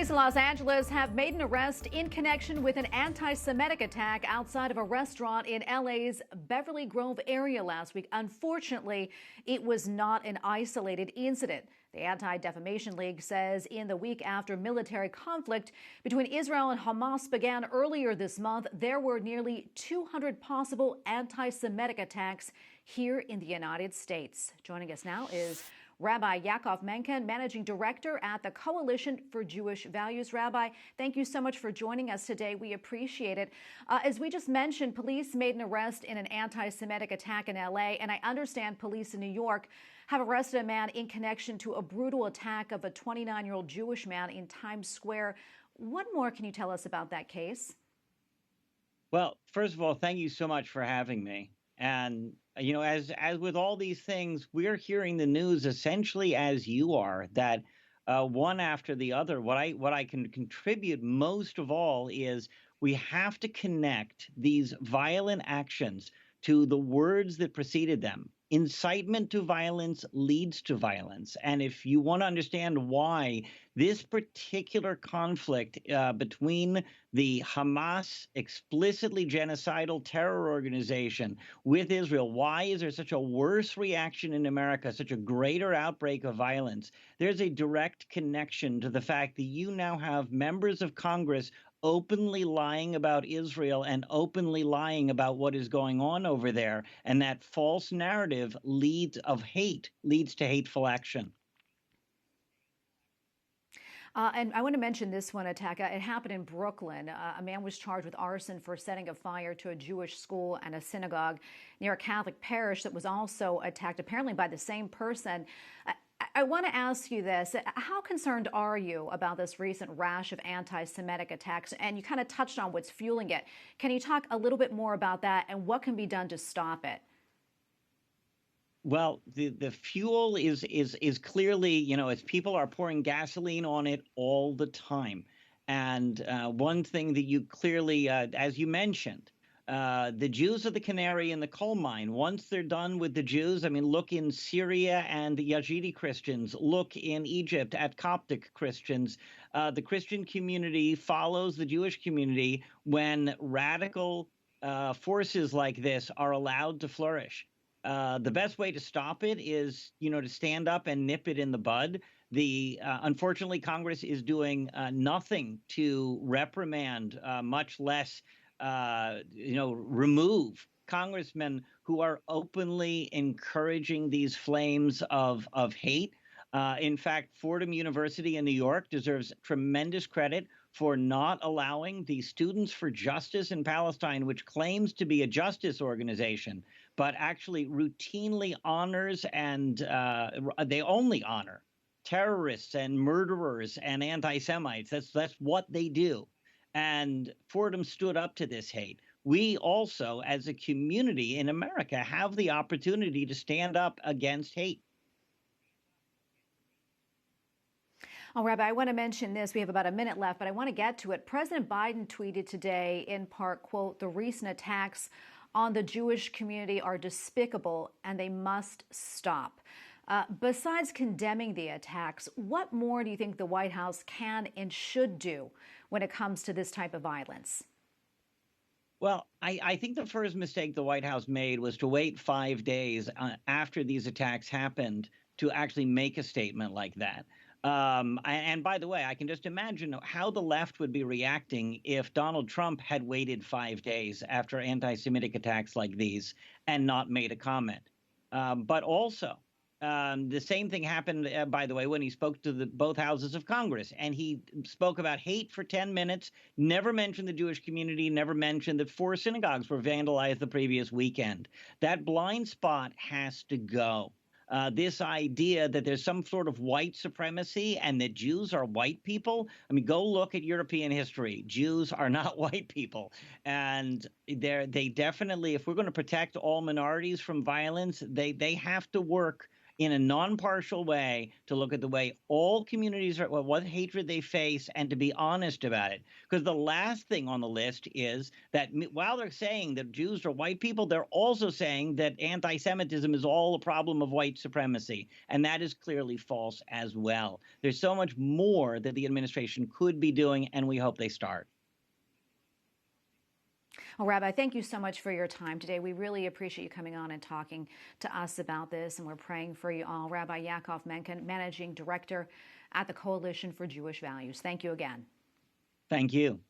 Police in Los Angeles have made an arrest in connection with an anti-Semitic attack outside of a restaurant in LA's Beverly Grove area last week. Unfortunately, it was not an isolated incident. The Anti-Defamation League says in the week after military conflict between Israel and Hamas began earlier this month, there were nearly 200 possible anti-Semitic attacks here in the United States. Joining us now is Rabbi Yaakov Menken, Managing Director at the Coalition for Jewish Values. Rabbi, thank you so much for joining us today. We appreciate it. As we just mentioned, police made an arrest in an anti-Semitic attack in LA, and I understand police in New York have arrested a man in connection to a brutal attack of a 29-year-old Jewish man in Times Square. What more can you tell us about that case? Well, first of all, thank you so much for having me. And, you know, as with all these things, we're hearing the news essentially as you are, that one after the other. What I can contribute most of all is we have to connect these violent actions to the words that preceded them. Incitement to violence leads to violence. And if you want to understand why this particular conflict between the Hamas, explicitly genocidal terror organization, with Israel, why is there such a worse reaction in America, such a greater outbreak of violence? There's a direct connection to the fact that you now have members of Congress openly lying about Israel and openly lying about what is going on over there. And that false narrative leads to hateful action. And I want to mention this one attack. It happened in Brooklyn. A man was charged with arson for setting a fire to a Jewish school and a synagogue near a Catholic parish that was also attacked, apparently by the same person. I want to ask you this. How concerned are you about this recent rash of anti-Semitic attacks? And you kind of touched on what's fueling it. Can you talk a little bit more about that and what can be done to stop it? Well, the fuel is clearly, you know, as people are pouring gasoline on it all the time. And one thing that you clearly, as you mentioned, the Jews are the canary in the coal mine. Once they're done with the Jews, I mean, look in Syria and the Yazidi Christians. Look in Egypt at Coptic Christians. The Christian community follows the Jewish community when radical forces like this are allowed to flourish. The best way to stop it is, you know, to stand up and nip it in the bud. Unfortunately, Congress is doing nothing to reprimand, much less remove congressmen who are openly encouraging these flames of hate. In fact, Fordham University in New York deserves tremendous credit for not allowing the Students for Justice in Palestine, which claims to be a justice organization, but actually routinely honors and they only honor terrorists and murderers and anti-Semites. That's what they do. And Fordham stood up to this hate. We also, as a community in America, have the opportunity to stand up against hate. Oh, Rabbi, I want to mention this. We have about a minute left, but I want to get to it. President Biden tweeted today, in part, quote, "The recent attacks on the Jewish community are despicable and they must stop." Besides condemning the attacks, what more do you think the White House can and should do when it comes to this type of violence? Well, I think the first mistake the White House made was to wait 5 days after these attacks happened to actually make a statement like that. And by the way, I can just imagine how the left would be reacting if Donald Trump had waited 5 days after anti-Semitic attacks like these and not made a comment. But also, the same thing happened, by the way, when he spoke to both houses of Congress. And he spoke about hate for 10 minutes, never mentioned the Jewish community, never mentioned that 4 synagogues were vandalized the previous weekend. That blind spot has to go. This idea that there's some sort of white supremacy and that Jews are white people. I mean, go look at European history. Jews are not white people. And they definitely, if we're going to protect all minorities from violence, they have to work in a non-partial way to look at the way all communities are, what hatred they face, and to be honest about it. Because the last thing on the list is that while they're saying that Jews are white people, they're also saying that anti-Semitism is all a problem of white supremacy. And that is clearly false as well. There's so much more that the administration could be doing, and we hope they start. Well, Rabbi, thank you so much for your time today. We really appreciate you coming on and talking to us about this, and we're praying for you all. Rabbi Yaakov Menken, Managing Director at the Coalition for Jewish Values. Thank you again. Thank you.